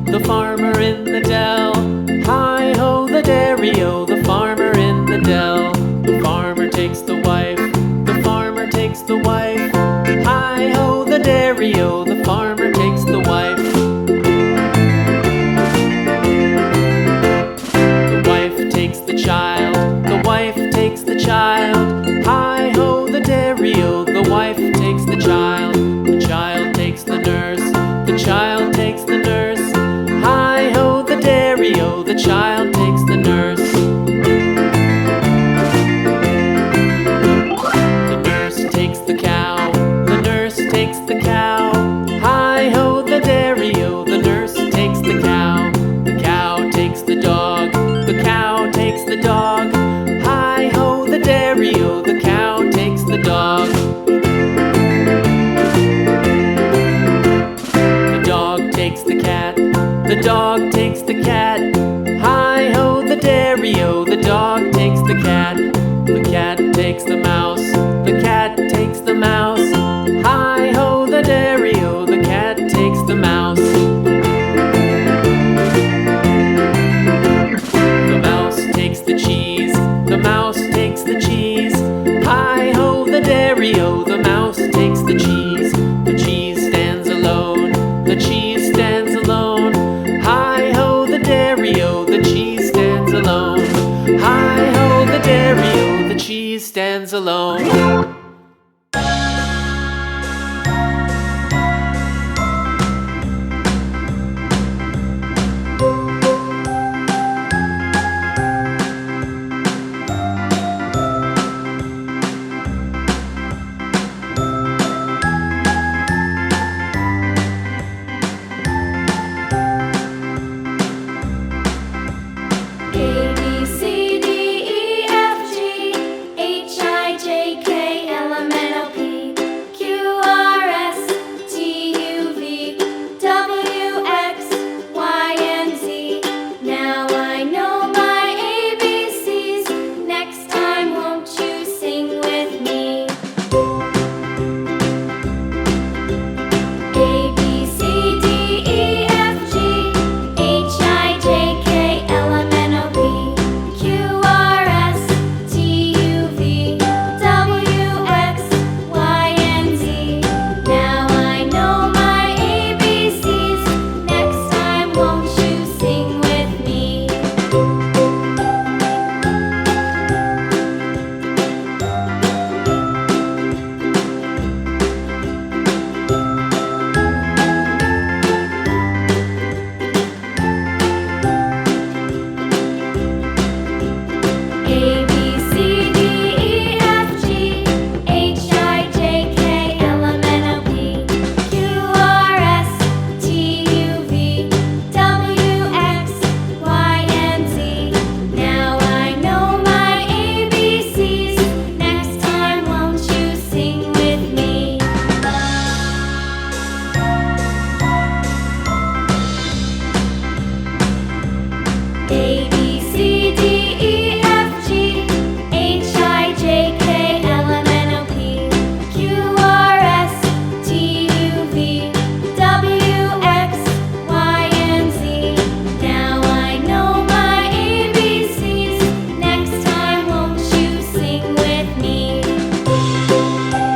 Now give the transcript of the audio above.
The farmer in the dell. Hi-ho, the dairy-o, the farmer in the dell. The farmer takes the wife, the farmer takes the wife. Hi-ho, the dairy-o, the farmer takes the wife. The wife takes the child, the wife takes the child. Hi-ho, the dairy-o, the wife takes the child. The child takes the nurse, the child takes the nurse. Hi-ho, the dairy-o, the child takes the nurse. The nurse takes the cow, the nurse takes the cow. Hi-ho, the dairy-o, the nurse takes the cow. The cow takes the dog, the cow takes the dog. Hi-ho, the dairy-o, the cow takes the dog. The dog takes the cat, the dog takes the cat. Hi-ho, the dairy-o, the dog takes the cat. The cat takes the mouse, the cat takes the mouse. Hi-ho, the dairy-o, the cat takes the mouse. The mouse takes the cheese, the mouse takes the cheese. Hi-ho, the dairy-o, the mouse takes the cheese. The cheese stands alone, the cheese stands alone. Hi-ho, the dairy-o, the cheese stands alone. Hi-ho, the dairy-o, the cheese stands alone.